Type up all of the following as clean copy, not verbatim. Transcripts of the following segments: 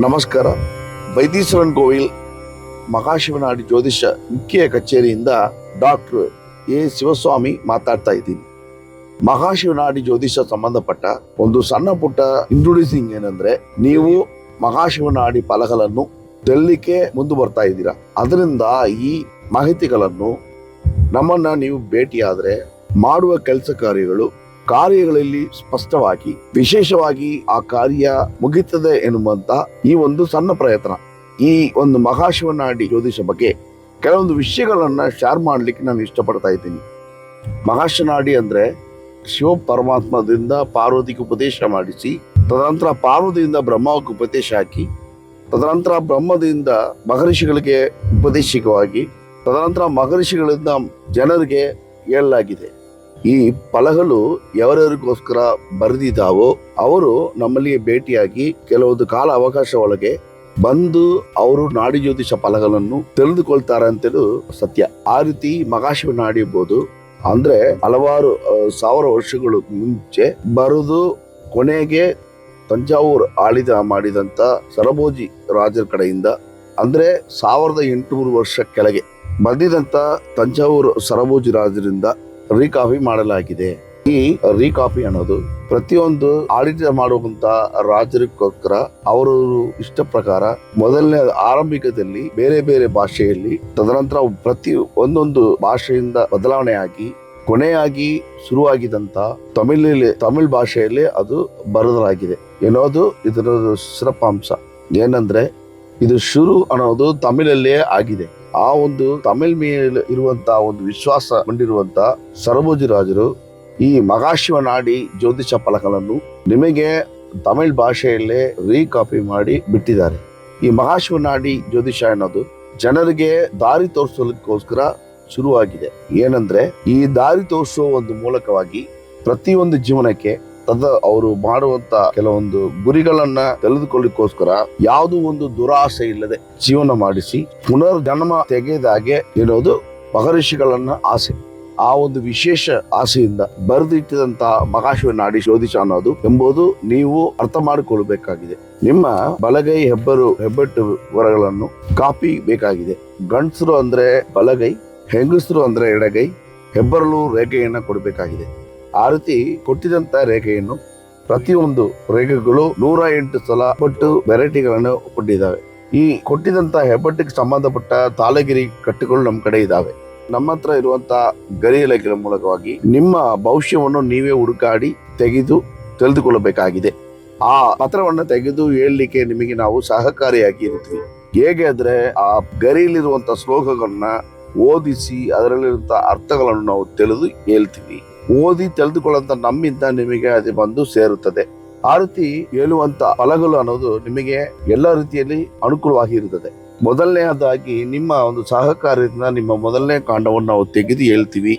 ನಮಸ್ಕಾರ. ವೈದೀಶ್ವರನ್ ಕೋವಿಲ್ ಮಹಾಶಿವನಾಡಿ ಜ್ಯೋತಿಷ ಮುಖ್ಯ ಕಚೇರಿಯಿಂದ ಡಾಕ್ಟರ್ ಎ ಶಿವಸ್ವಾಮಿ ಮಾತಾಡ್ತಾ ಇದ್ದೀನಿ. ಮಹಾಶಿವನಾಡಿ ಜ್ಯೋತಿಷ ಸಂಬಂಧಪಟ್ಟ ಒಂದು ಸಣ್ಣ ಪುಟ್ಟ ಇಂಟ್ರೊಡ್ಯೂಸಿಂಗ್ ಏನಂದ್ರೆ, ನೀವು ಮಹಾಶಿವನಾಡಿ ಫಲಗಳನ್ನು ತೆರಲಿಕ್ಕೆ ಮುಂದೆ ಬರ್ತಾ ಇದ್ದೀರಾ. ಅದರಿಂದ ಈ ಮಾಹಿತಿಗಳನ್ನು ನಮ್ಮನ್ನ ನೀವು ಭೇಟಿಯಾದ್ರೆ ಮಾಡುವ ಕೆಲಸ ಕಾರ್ಯಗಳಲ್ಲಿ ಸ್ಪಷ್ಟವಾಗಿ ವಿಶೇಷವಾಗಿ ಆ ಕಾರ್ಯ ಮುಗಿತದೆ ಎನ್ನುವಂತ ಈ ಒಂದು ಸಣ್ಣ ಪ್ರಯತ್ನ. ಈ ಒಂದು ಮಹಾಶಿವನಾಡಿ ಜ್ಯೋತಿಷ ಬಗ್ಗೆ ಕೆಲವೊಂದು ವಿಷಯಗಳನ್ನ ಶೇರ್ ಮಾಡ್ಲಿಕ್ಕೆ ನಾನು ಇಷ್ಟಪಡ್ತಾ ಇದ್ದೀನಿ. ಮಹಾಶಿವನಾಡಿ ಅಂದ್ರೆ ಶಿವ ಪರಮಾತ್ಮದಿಂದ ಪಾರ್ವತಿಗೆ ಉಪದೇಶ ಮಾಡಿಸಿ, ತದನಂತರ ಪಾರ್ವತಿಯಿಂದ ಬ್ರಹ್ಮಕ್ಕೆ ಉಪದೇಶ ಹಾಕಿ, ತದನಂತರ ಬ್ರಹ್ಮದಿಂದ ಮಹರ್ಷಿಗಳಿಗೆ ಉಪದೇಶಿಕವಾಗಿ, ತದನಂತರ ಮಹರ್ಷಿಗಳಿಂದ ಜನರಿಗೆ ಹೇಳಲಾಗಿದೆ. ಈ ಫಲಗಳು ಯಾವ್ಯಾರಿಗೋಸ್ಕರ ಬರೆದಿದ್ದಾವೋ ಅವರು ನಮ್ಮಲ್ಲಿ ಭೇಟಿಯಾಗಿ ಕೆಲವೊಂದು ಕಾಲ ಅವಕಾಶ ಒಳಗೆ ಬಂದು ಅವರು ನಾಡಿ ಜ್ಯೋತಿಷ ಫಲಗಳನ್ನು ತಿಳಿದುಕೊಳ್ತಾರೆ ಅಂತೇಳಿ ಸತ್ಯ. ಆ ರೀತಿ ಮಹಾಶಿವನಾಡಿ ಇರ್ಬೋದು ಅಂದ್ರೆ ಹಲವಾರು ಸಾವಿರ ವರ್ಷಗಳು ಮುಂಚೆ ಬರುದು ಕೊನೆಗೆ ತಂಜಾವೂರು ಮಾಡಿದಂತ ಸರಭೋಜಿ ರಾಜರ ಕಡೆಯಿಂದ ಅಂದ್ರೆ 1800 ವರ್ಷ ಕೆಳಗೆ ಬಂದಿದಂತ ತಂಜಾವೂರು ಸರಭೋಜಿ ರಾಜರಿಂದ ರೀಕಾಪಿ ಮಾಡಲಾಗಿದೆ. ಈ ರೀಕಾಪಿ ಅನ್ನೋದು ಪ್ರತಿಯೊಂದು ಆಡಳಿತ ಮಾಡುವಂತ ರಾಜರಿಗೋಸ್ಕರ ಅವರು ಇಷ್ಟ ಪ್ರಕಾರ ಮೊದಲನೇ ಆರಂಭಿಕದಲ್ಲಿ ಬೇರೆ ಬೇರೆ ಭಾಷೆಯಲ್ಲಿ, ತದನಂತರ ಒಂದೊಂದು ಭಾಷೆಯಿಂದ ಬದಲಾವಣೆ ಆಗಿ ಕೊನೆಯಾಗಿ ಶುರುವಾಗಿದ್ದಂತ ತಮಿಳ್ ಭಾಷೆಯಲ್ಲಿ ಅದು ಬರೆದಲಾಗಿದೆ ಎನ್ನುವುದು ಇದರ ಶ್ರಪಾಂಶ. ಏನಂದ್ರೆ ಇದು ಶುರು ಅನ್ನೋದು ತಮಿಳಲ್ಲೇ ಆಗಿದೆ. ಆ ಒಂದು ತಮಿಳ್ ಮೇಲೆ ಇರುವಂತಹ ಒಂದು ವಿಶ್ವಾಸ ಹೊಂದಿರುವಂತ ಸರಭೋಜಿ ರಾಜರು ಈ ಮಹಾಶಿವನಾಡಿ ಜ್ಯೋತಿಷ ಫಲಗಳನ್ನು ನಿಮಗೆ ತಮಿಳ್ ಭಾಷೆಯಲ್ಲೇ ರೀಕಾಪಿ ಮಾಡಿ ಬಿಟ್ಟಿದ್ದಾರೆ. ಈ ಮಹಾಶಿವನಾಡಿ ಜ್ಯೋತಿಷ ಅನ್ನೋದು ಜನರಿಗೆ ದಾರಿ ತೋರಿಸಲಿಕ್ಕೋಸ್ಕರ ಶುರುವಾಗಿದೆ. ಏನಂದ್ರೆ ಈ ದಾರಿ ತೋರಿಸುವ ಒಂದು ಮೂಲಕವಾಗಿ ಪ್ರತಿಯೊಂದು ಜೀವನಕ್ಕೆ ಅವರು ಮಾಡುವಂತ ಕೆಲವೊಂದು ಗುರಿಗಳನ್ನ ತಿಳಿದುಕೊಳ್ಳಿಕ್ಕೋಸ್ಕರ ಯಾವುದೋ ಒಂದು ದುರಾಸೆ ಇಲ್ಲದೆ ಜೀವನ ಮಾಡಿಸಿ ಪುನರ್ಜನ್ಮ ತೆಗೆದಾಗೆ ಇರೋದು ಮಹರ್ಷಿಗಳನ್ನ ಆಸೆ. ಆ ಒಂದು ವಿಶೇಷ ಆಸೆಯಿಂದ ಬರೆದಿಟ್ಟಿದಂತ ಮಹಾಶಿವನಾಡಿ ಜ್ಯೋತಿಷ ಅನ್ನೋದು ಎಂಬುದು ನೀವು ಅರ್ಥ ಮಾಡಿಕೊಳ್ಳಬೇಕಾಗಿದೆ. ನಿಮ್ಮ ಬಲಗೈ ಹೆಬ್ಬೆಟ್ಟು ವರಗಳನ್ನು ಕಾಪಿ ಬೇಕಾಗಿದೆ. ಗಂಡಸರು ಅಂದ್ರೆ ಬಲಗೈ, ಹೆಂಗಸರು ಅಂದ್ರೆ ಎಡಗೈ, ಹೆಬ್ಬರಳು ರೇಖೆಯನ್ನ ಕೊಡಬೇಕಾಗಿದೆ. ಆ ರೀತಿ ಕೊಟ್ಟಿದಂತ ರೇಖೆಯನ್ನು ಪ್ರತಿಯೊಂದು ರೇಖೆಗಳು 108 ಸಲ ಹೆಬ್ಬೆಟ್ಟು ವೆರೈಟಿಗಳನ್ನು ಕೊಟ್ಟಿದ್ದಾವೆ. ಈ ಕೊಟ್ಟಿದಂತ ಹೆಬ್ಬೆಟ್ಟಿಗೆ ಸಂಬಂಧಪಟ್ಟ ತಾಳಗಿರಿ ಕಟ್ಟುಗಳು ನಮ್ಮ ಕಡೆ ಇದ್ದಾವೆ. ನಮ್ಮ ಹತ್ರ ಇರುವಂತ ಗರಿ ಇಲಾಖೆಯ ಮೂಲಕವಾಗಿ ನಿಮ್ಮ ಭವಿಷ್ಯವನ್ನು ನೀವೇ ಹುಡುಕಾಡಿ ತೆಗೆದು ತಿಳಿದುಕೊಳ್ಳಬೇಕಾಗಿದೆ. ಆ ಪತ್ರವನ್ನು ತೆಗೆದು ಹೇಳಲಿಕ್ಕೆ ನಿಮಗೆ ನಾವು ಸಹಕಾರಿಯಾಗಿ ಇರ್ತೀವಿ. ಹೇಗೆ ಅಂದ್ರೆ ಆ ಗರಿಯಲ್ಲಿರುವಂತ ಶ್ಲೋಕಗಳನ್ನ ಓದಿಸಿ ಅದರಲ್ಲಿರುವಂತ ಅರ್ಥಗಳನ್ನು ನಾವು ತಿಳಿದು ಹೇಳ್ತೀವಿ. ಓದಿ ತಿಳಿದುಕೊಳ್ಳುವಂತ ನಮ್ಮಿಂದ ನಿಮಗೆ ಅದು ಬಂದು ಸೇರುತ್ತದೆ. ಆ ರೀತಿ ಹೇಳುವಂತ ಫಲಗಳು ಅನ್ನೋದು ನಿಮಗೆ ಎಲ್ಲ ರೀತಿಯಲ್ಲಿ ಅನುಕೂಲವಾಗಿ ಇರುತ್ತದೆ. ಮೊದಲನೇದಾಗಿ ನಿಮ್ಮ ಒಂದು ಸಹಕಾರದಿಂದ ನಿಮ್ಮ ಮೊದಲನೇ ಕಾಂಡವನ್ನು ನಾವು ತೆಗೆದು ಹೇಳ್ತೀವಿ.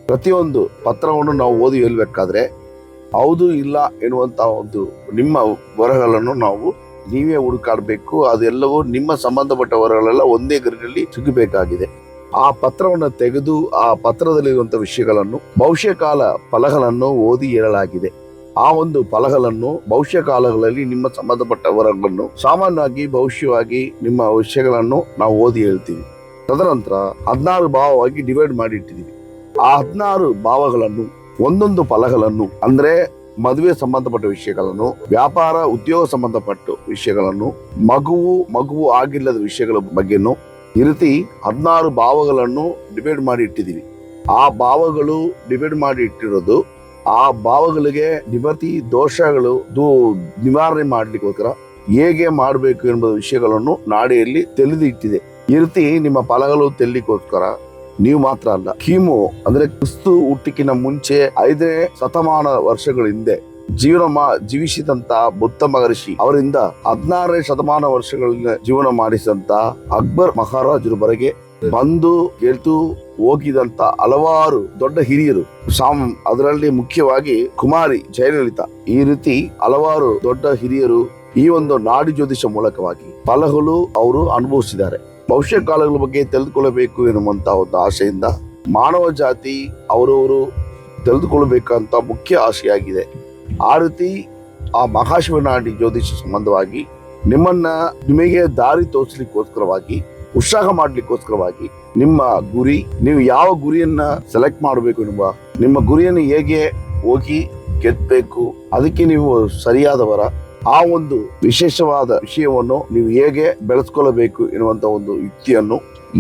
ಪ್ರತಿಯೊಂದು ಪತ್ರವನ್ನು ನಾವು ಓದಿ ಹೇಳ್ಬೇಕಾದ್ರೆ ಹೌದು ಇಲ್ಲ ಎನ್ನುವಂತ ಒಂದು ನಿಮ್ಮ ವರಗಳನ್ನು ನಾವು ನೀವೇ ಹುಡುಕಾಡಬೇಕು. ಅದೆಲ್ಲವೂ ನಿಮ್ಮ ಸಂಬಂಧಪಟ್ಟ ವರಗಳೆಲ್ಲ ಒಂದೇ ಗರಿಯಲ್ಲಿ ಸಿಗಬೇಕಾಗಿದೆ. ಆ ಪತ್ರವನ್ನು ತೆಗೆದು ಆ ಪತ್ರದಲ್ಲಿರುವಂತಹ ವಿಷಯಗಳನ್ನು ಭವಿಷ್ಯ ಕಾಲ ಫಲಗಳನ್ನು ಓದಿ ಹೇಳಲಾಗಿದೆ. ಆ ಒಂದು ಫಲಗಳನ್ನು ಭವಿಷ್ಯ ಕಾಲಗಳಲ್ಲಿ ನಿಮ್ಮ ಸಂಬಂಧಪಟ್ಟ ವರಗಳನ್ನು ಸಾಮಾನ್ಯವಾಗಿ ಭವಿಷ್ಯವಾಗಿ ನಿಮ್ಮ ವಿಷಯಗಳನ್ನು ನಾವು ಓದಿ ಹೇಳ್ತೀವಿ. ತದನಂತರ 16 ಭಾವವಾಗಿ ಡಿವೈಡ್ ಮಾಡಿ ಇಟ್ಟಿದ್ದೀವಿ. ಆ 16 ಭಾವಗಳನ್ನು ಒಂದೊಂದು ಫಲಗಳನ್ನು ಅಂದ್ರೆ ಮದುವೆ ಸಂಬಂಧಪಟ್ಟ ವಿಷಯಗಳನ್ನು, ವ್ಯಾಪಾರ ಉದ್ಯೋಗ ಸಂಬಂಧಪಟ್ಟ ವಿಷಯಗಳನ್ನು, ಮಗುವು ಆಗಿಲ್ಲದ ವಿಷಯಗಳ ಬಗ್ಗೆನು ಈ ರೀತಿ 16 ಭಾವಗಳನ್ನು ಡಿವೈಡ್ ಮಾಡಿ ಇಟ್ಟಿದ್ದೀವಿ. ಆ ಭಾವಗಳು ಡಿವೈಡ್ ಮಾಡಿ ಇಟ್ಟಿರೋದು ಆ ಭಾವಗಳಿಗೆ ನಿವೃತ್ತಿ ದೋಷಗಳು ನಿವಾರಣೆ ಮಾಡ್ಲಿಕ್ಕೋಸ್ಕರ ಹೇಗೆ ಮಾಡಬೇಕು ಎಂಬ ವಿಷಯಗಳನ್ನು ನಾಡಿಯಲ್ಲಿ ತಿಳಿದು ಇಟ್ಟಿದೆ. ಈ ರೀತಿ ನಿಮ್ಮ ಫಲಗಳು ತೆಲ್ಲಿಕ್ಕೋಸ್ಕರ ನೀವು ಮಾತ್ರ ಅಲ್ಲ, ಕಿಮು ಅಂದ್ರೆ ಕ್ರಿಸ್ತು ಹುಟ್ಟಿಕಿನ ಮುಂಚೆ 5ನೇ ಶತಮಾನ ವರ್ಷಗಳ ಹಿಂದೆ ಜೀವಿಸಿದಂತ ಬುದ್ಧ ಮಹರ್ಷಿ ಅವರಿಂದ 16ನೇ ಶತಮಾನ ವರ್ಷಗಳಿಂದ ಜೀವನ ಮಾಡಿಸಿದಂತ ಅಕ್ಬರ್ ಮಹಾರಾಜರವರೆಗೆ ಬಂದು ಗೆದ್ದು ಹೋಗಿದಂತ ಹಲವಾರು ದೊಡ್ಡ ಹಿರಿಯರು, ಅದರಲ್ಲಿ ಮುಖ್ಯವಾಗಿ ಕುಮಾರಿ ಜಯಲಲಿತಾ, ಈ ರೀತಿ ಹಲವಾರು ದೊಡ್ಡ ಹಿರಿಯರು ಈ ಒಂದು ನಾಡಿ ಜ್ಯೋತಿಷ ಮೂಲಕವಾಗಿ ಫಲಗಳು ಅವರು ಅನುಭವಿಸಿದ್ದಾರೆ. ಭವಿಷ್ಯ ಕಾಲಗಳ ಬಗ್ಗೆ ತಿಳಿದುಕೊಳ್ಳಬೇಕು ಎನ್ನುವಂತ ಒಂದು ಆಸೆಯಿಂದ ಮಾನವ ಜಾತಿ ಅವರವರು ತಿಳಿದುಕೊಳ್ಳಬೇಕಂತ ಮುಖ್ಯ ಆಸೆಯಾಗಿದೆ. ಆ ರೀತಿ ಆ ಮಹಾಶಿವನಾಡಿ ಜ್ಯೋತಿಷ ಸಂಬಂಧವಾಗಿ ನಿಮಗೆ ದಾರಿ ತೋರಿಸಲಿಕ್ಕೋಸ್ಕರವಾಗಿ, ಉತ್ಸಾಹ ಮಾಡ್ಲಿಕ್ಕೋಸ್ಕರವಾಗಿ, ನಿಮ್ಮ ಗುರಿ, ನೀವು ಯಾವ ಗುರಿಯನ್ನ ಸೆಲೆಕ್ಟ್ ಮಾಡಬೇಕು, ನಿಮ್ಮ ಗುರಿಯನ್ನು ಹೇಗೆ ಹೋಗಿ ಗೆದ್ದಬೇಕು, ಅದಕ್ಕೆ ನೀವು ಸರಿಯಾದವರ, ಆ ಒಂದು ವಿಶೇಷವಾದ ವಿಷಯವನ್ನು ನೀವು ಹೇಗೆ ಬೆಳೆಸ್ಕೊಳ್ಳಬೇಕು ಎನ್ನುವಂತ ಒಂದು ಯುಕ್ತಿಯನ್ನು,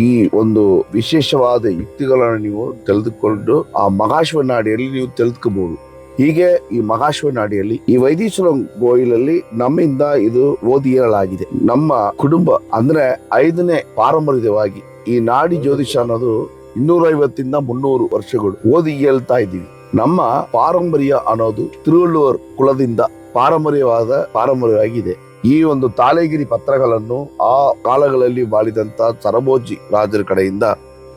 ಈ ಒಂದು ವಿಶೇಷವಾದ ಯುಕ್ತಿಗಳನ್ನು ನೀವು ತಿಳಿದುಕೊಂಡು ಆ ಮಹಾಶಿವನಾಡಿಯಲ್ಲಿ ನೀವು ತಿಳಿದುಕೋಬಹುದು. ಹೀಗೆ ಈ ಮಹಾಶಿವನಾಡಿಯಲ್ಲಿ ಈ ವೈದೀಶ್ವರ ಗೋಯಿಲಲ್ಲಿ ನಮ್ಮಿಂದ ಇದು ಓದಿ ಹೇಳಲಾಗಿದೆ. ನಮ್ಮ ಕುಟುಂಬ ಅಂದ್ರೆ 5ನೇ ಪಾರಂಪರ್ಯವಾಗಿ ಈ ನಾಡಿ ಜ್ಯೋತಿಷ ಅನ್ನೋದು 250 300 ವರ್ಷಗಳು ಓದಿ ಹೇಳ್ತಾ ಇದ್ದೀವಿ. ನಮ್ಮ ಪಾರಂಪರ್ಯ ಅನ್ನೋದು ತಿರುವಳ್ಳುವರ್ ಕುಲದಿಂದ ಪಾರಂಪರ್ಯವಾಗಿದೆ. ಈ ಒಂದು ತಾಳೆಗಿರಿ ಪತ್ರಗಳನ್ನು ಆ ಕಾಲಗಳಲ್ಲಿ ಬಾಳಿದಂತ ಸರಭೋಜಿ ರಾಜರ ಕಡೆಯಿಂದ,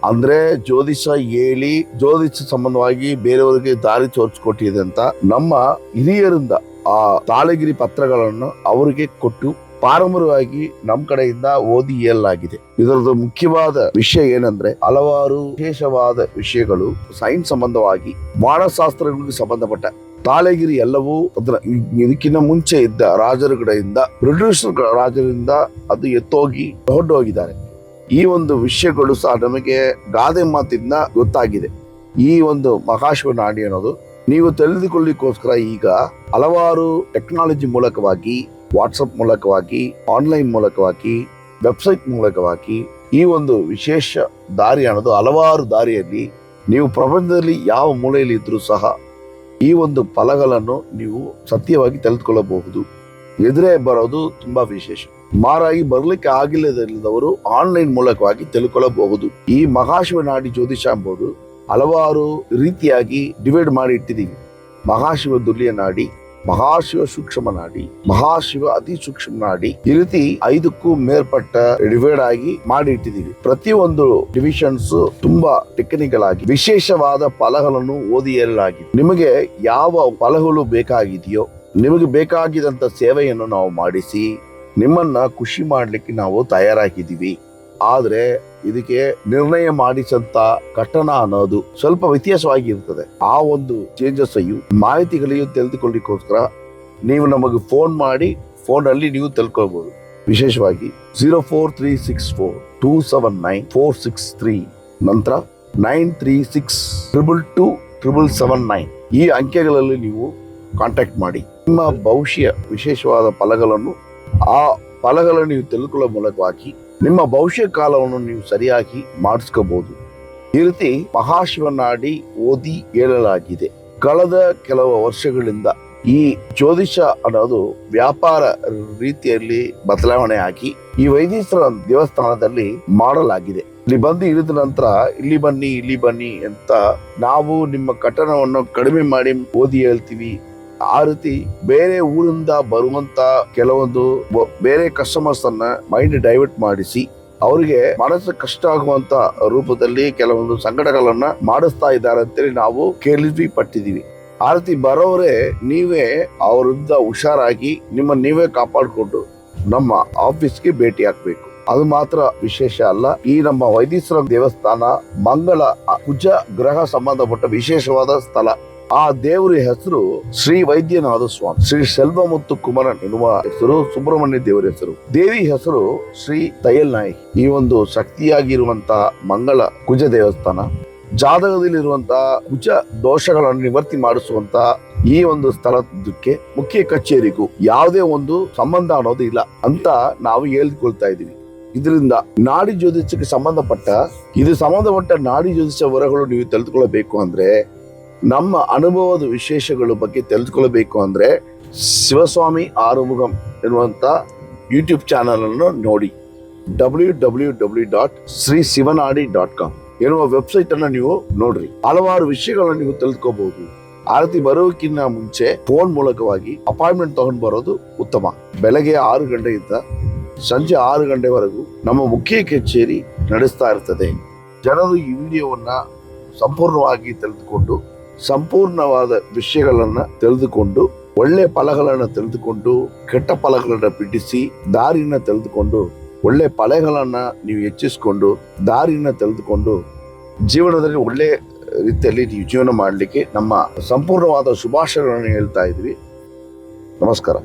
ಅಂದ್ರೆ ಜ್ಯೋತಿಷ ಹೇಳಿ ಜ್ಯೋತಿಷ ಸಂಬಂಧವಾಗಿ ಬೇರೆಯವರಿಗೆ ದಾರಿ ತೋರಿಸ್ಕೊಟ್ಟಿದೆ ಅಂತ ನಮ್ಮ ಹಿರಿಯರಿಂದ ಆ ತಾಳೆಗಿರಿ ಪತ್ರಗಳನ್ನು ಅವರಿಗೆ ಕೊಟ್ಟು ಪಾರಂಪರ್ಯವಾಗಿ ನಮ್ಮ ಕಡೆಯಿಂದ ಓದಿ ಹೇಳಲಾಗಿದೆ. ಇದರದ್ದು ಮುಖ್ಯವಾದ ವಿಷಯ ಏನಂದ್ರೆ, ಹಲವಾರು ವಿಶೇಷವಾದ ವಿಷಯಗಳು ಸೈನ್ಸ್ ಸಂಬಂಧವಾಗಿ, ಮಾನವಶಾಸ್ತ್ರಗಳಿಗೆ ಸಂಬಂಧಪಟ್ಟ ತಾಳೆಗಿರಿ ಎಲ್ಲವೂ ಇದಕ್ಕಿಂತ ಮುಂಚೆ ಇದ್ದ ರಾಜರ ಕಡೆಯಿಂದ, ಬ್ರಿಟಿಷ್ ರಾಜರಿಂದ ಅದು ಎತ್ತೋಗಿ ಹೊರಟೋಗಿದ್ದಾರೆ. ಈ ಒಂದು ವಿಷಯಗಳು ಸಹ ನಮಗೆ ಗಾದೆ ಮಾತಿಂದ ಗೊತ್ತಾಗಿದೆ. ಈ ಒಂದು ಮಹಾಶಿವನಾಡಿ ಅನ್ನೋದು ನೀವು ತಿಳಿದುಕೊಳ್ಳಿಕ್ಕೋಸ್ಕರ ಈಗ ಹಲವಾರು ಟೆಕ್ನಾಲಜಿ ಮೂಲಕವಾಗಿ, ವಾಟ್ಸಪ್ ಮೂಲಕವಾಗಿ, ಆನ್ಲೈನ್ ಮೂಲಕವಾಗಿ, ವೆಬ್ಸೈಟ್ ಮೂಲಕವಾಗಿ ಈ ಒಂದು ವಿಶೇಷ ದಾರಿ ಅನ್ನೋದು ಹಲವಾರು ದಾರಿಯಲ್ಲಿ ನೀವು ಪ್ರಪಂಚದಲ್ಲಿ ಯಾವ ಮೂಲೆಯಲ್ಲಿ ಇದ್ರೂ ಸಹ ಈ ಒಂದು ಫಲಗಳನ್ನು ನೀವು ಸತ್ಯವಾಗಿ ತಿಳಿದುಕೊಳ್ಳಬಹುದು. ಎದುರೇ ಬರೋದು ತುಂಬಾ ವಿಶೇಷ. ಮಾರಾಗಿ ಬರ್ಲಿಕ್ಕೆ ಆಗಿಲ್ಲದವರು ಆನ್ಲೈನ್ ಮೂಲಕವಾಗಿ ತಿಳ್ಕೊಳ್ಳಬಹುದು. ಈ ಮಹಾಶಿವನಾಡಿ ಜ್ಯೋತಿಷ ಎಂಬುದು ಹಲವಾರು ರೀತಿಯಾಗಿ ಡಿವೈಡ್ ಮಾಡಿ ಇಟ್ಟಿದ್ದೀವಿ. ಮಹಾಶಿವ ದುರ್ಲಿಯ ನಾಡಿ, ಮಹಾಶಿವ ಸೂಕ್ಷ್ಮ ನಾಡಿ, ಮಹಾಶಿವ ಅತಿ ಸೂಕ್ಷ್ಮ ನಾಡಿ, ಈ ರೀತಿ 5ಕ್ಕೂ ಮೇಲ್ಪಟ್ಟ ಡಿವೈಡ್ ಆಗಿ ಮಾಡಿ ಇಟ್ಟಿದ್ದೀವಿ. ಪ್ರತಿಯೊಂದು ಡಿವಿಷನ್ಸ್ ತುಂಬಾ ಟೆಕ್ನಿಕಲ್ ಆಗಿ ವಿಶೇಷವಾದ ಫಲಗಳನ್ನು ಓದಿ ಹೇಳಲಾಗಿದೆ. ನಿಮಗೆ ಯಾವ ಫಲಗಳು ಬೇಕಾಗಿದೆಯೋ, ನಿಮಗೆ ಬೇಕಾಗಿದಂತ ಸೇವೆಯನ್ನು ನಾವು ಮಾಡಿಸಿ ನಿಮ್ಮನ್ನ ಖುಷಿ ಮಾಡ್ಲಿಕ್ಕೆ ನಾವು ತಯಾರಾಗಿದ್ದೀವಿ. ಆದ್ರೆ ಇದಕ್ಕೆ ನಿರ್ಣಯ ಮಾಡಿಸಂತ ಘಟನ ಅನ್ನೋದು ಸ್ವಲ್ಪ ವ್ಯತ್ಯಾಸವಾಗಿ ಇರ್ತದೆ. ಆ ಒಂದು ಚೇಂಜಸ್ ಮಾಹಿತಿಗಳಿಗೂ ತಿಳಿದುಕೊಳ್ಳಿಕ್ಕೋಸ್ಕರ ನೀವು ನಮಗೆ ಫೋನ್ ಮಾಡಿ, ಫೋನ್ ಅಲ್ಲಿ ನೀವು ತಿಳ್ಕೊಳ್ಬಹುದು. ವಿಶೇಷವಾಗಿ 04364279463 ನಂತರ 9362227779 ಈ ಅಂಕೆಗಳಲ್ಲಿ ನೀವು ಕಾಂಟ್ಯಾಕ್ಟ್ ಮಾಡಿ ನಿಮ್ಮ ಭವಿಷ್ಯ ವಿಶೇಷವಾದ ಫಲಗಳನ್ನು, ಆ ಫಲಗಳನ್ನು ನೀವು ತಿಳ್ಕೊಳ್ಳೋ ಮೂಲಕವಾಗಿ ನಿಮ್ಮ ಭವಿಷ್ಯ ಕಾಲವನ್ನು ನೀವು ಸರಿಯಾಗಿ ಮಾಡಿಸ್ಕೋಬಹುದು. ಈ ರೀತಿ ಮಹಾಶಿವನಾಡಿ ಓದಿ ಹೇಳಲಾಗಿದೆ. ಕಳೆದ ಕೆಲವು ವರ್ಷಗಳಿಂದ ಈ ಜ್ಯೋತಿಷ ಅನ್ನೋದು ವ್ಯಾಪಾರ ರೀತಿಯಲ್ಲಿ ಬದಲಾವಣೆ ಆಗಿ ಈ ವೈದೀಶ್ವರ ದೇವಸ್ಥಾನದಲ್ಲಿ ಮಾಡಲಾಗಿದೆ. ಇಲ್ಲಿ ಬಂದು ಇಳಿದ ನಂತರ ಇಲ್ಲಿ ಬನ್ನಿ ಅಂತ ನಾವು ನಿಮ್ಮ ಕಟ್ಟಣವನ್ನು ಕಡಿಮೆ ಮಾಡಿ ಓದಿ ಹೇಳ್ತೀವಿ. ಆ ರೀತಿ ಬೇರೆ ಊರಿಂದ ಬರುವಂತ ಕೆಲವೊಂದು ಬೇರೆ ಕಸ್ಟಮರ್ಸ್ ಅನ್ನ ಮೈಂಡ್ ಡೈವರ್ಟ್ ಮಾಡಿಸಿ ಅವರಿಗೆ ಮನಸ್ಸು ಕಷ್ಟ ಆಗುವಂತ ರೂಪದಲ್ಲಿ ಕೆಲವೊಂದು ಸಂಕಟಗಳನ್ನ ಮಾಡಿಸ್ತಾ ಇದ್ದಾರೆ ಅಂತೇಳಿ ನಾವು ಕೇಳಿದ್ವಿ. ಆ ರೀತಿ ಬರೋರೇ ನೀವೇ ಅವರಿಂದ ಹುಷಾರಾಗಿ ನೀವೇ ಕಾಪಾಡಿಕೊಂಡು ನಮ್ಮ ಆಫೀಸ್ಗೆ ಭೇಟಿ ಹಾಕ್ಬೇಕು. ಅದು ಮಾತ್ರ ವಿಶೇಷ ಅಲ್ಲ, ಈ ನಮ್ಮ ವೈದೀಶ್ವರ ದೇವಸ್ಥಾನ ಮಂಗಳ ಕುಜ ಗ್ರಹ ಸಂಬಂಧಪಟ್ಟ ವಿಶೇಷವಾದ ಸ್ಥಳ. ಆ ದೇವರ ಹೆಸರು ಶ್ರೀ ವೈದ್ಯನಾಥ ಸ್ವಾಮಿ, ಶ್ರೀ ಸೆಲ್ವಮುತ್ತು ಕುಮಾರನ್ ಎನ್ನುವ ಹೆಸರು ಸುಬ್ರಹ್ಮಣ್ಯ ದೇವರ ಹೆಸರು. ದೇವಿ ಹೆಸರು ಶ್ರೀ ತಯಲ್ ನಾಯಕ್. ಈ ಒಂದು ಶಕ್ತಿಯಾಗಿರುವಂತಹ ಮಂಗಳ ಕುಜ ದೇವಸ್ಥಾನ, ಜಾತಕದಲ್ಲಿರುವಂತಹ ಕುಜ ದೋಷಗಳನ್ನು ನಿವರ್ತಿ ಮಾಡಿಸುವಂತ ಈ ಒಂದು ಸ್ಥಳಕ್ಕೆ ಮುಖ್ಯ ಕಚೇರಿಗೂ ಯಾವುದೇ ಒಂದು ಸಂಬಂಧ ಅನ್ನೋದು ಇಲ್ಲ ಅಂತ ನಾವು ಹೇಳಿಕೊಳ್ತಾ ಇದೀವಿ. ಇದರಿಂದ ನಾಡಿ ಜ್ಯೋತಿಷಕ್ಕೆ ಸಂಬಂಧಪಟ್ಟ ನಾಡಿ ಜ್ಯೋತಿಷ ವರಗಳು ನೀವು ತಿಳಿದುಕೊಳ್ಳಬೇಕು ಅಂದ್ರೆ, ನಮ್ಮ ಅನುಭವದ ವಿಶೇಷಗಳ ಬಗ್ಗೆ ತಿಳಿದುಕೊಳ್ಳಬೇಕು ಅಂದ್ರೆ ಶಿವಸ್ವಾಮಿ ಆರುಮುಗಂ ಎನ್ನುವಂತ ಯೂಟ್ಯೂಬ್ ಚಾನಲ್ ಅನ್ನು ನೋಡಿ. www.srisivanaadi.com ಎನ್ನುವ ವೆಬ್ಸೈಟ್ ಅನ್ನ ನೀವು ನೋಡ್ರಿ. ಹಲವಾರು ವಿಷಯಗಳನ್ನ ನೀವು ತಿಳಿದುಕೋಬಹುದು. ಆ ರೀತಿ ಬರೋಕ್ಕಿಂತ ಮುಂಚೆ ಫೋನ್ ಮೂಲಕವಾಗಿ ಅಪಾಯಿಂಟ್ಮೆಂಟ್ ತಗೊಂಡು ಬರೋದು ಉತ್ತಮ. ಬೆಳಗ್ಗೆ 6 ಗಂಟೆಯಿಂದ ಸಂಜೆ 6 ಗಂಟೆವರೆಗೂ ನಮ್ಮ ಮುಖ್ಯ ಕಚೇರಿ ನಡೆಸ್ತಾ ಇರ್ತದೆ. ಜನರು ಈ ವಿಡಿಯೋವನ್ನ ಸಂಪೂರ್ಣವಾಗಿ ತಿಳಿದುಕೊಂಡು, ಸಂಪೂರ್ಣವಾದ ವಿಷಯಗಳನ್ನ ತಿಳಿದುಕೊಂಡು, ಒಳ್ಳೆ ಫಲಗಳನ್ನ ತಿಳಿದುಕೊಂಡು, ಕೆಟ್ಟ ಫಲಗಳನ್ನ ಬಿಡಿಸಿ ದಾರಿನ ತಿಳಿದುಕೊಂಡು, ಒಳ್ಳೆ ಫಲಗಳನ್ನ ನೀವು ಹೆಚ್ಚಿಸಿಕೊಂಡು ದಾರಿನ ತಿಳಿದುಕೊಂಡು ಜೀವನದಲ್ಲಿ ಒಳ್ಳೆ ರೀತಿಯಲ್ಲಿ ನೀವು ಜೀವನ ಮಾಡಲಿಕ್ಕೆ ನಮ್ಮ ಸಂಪೂರ್ಣವಾದ ಶುಭಾಶಯಗಳನ್ನು ಹೇಳ್ತಾ ಇದ್ವಿ. ನಮಸ್ಕಾರ.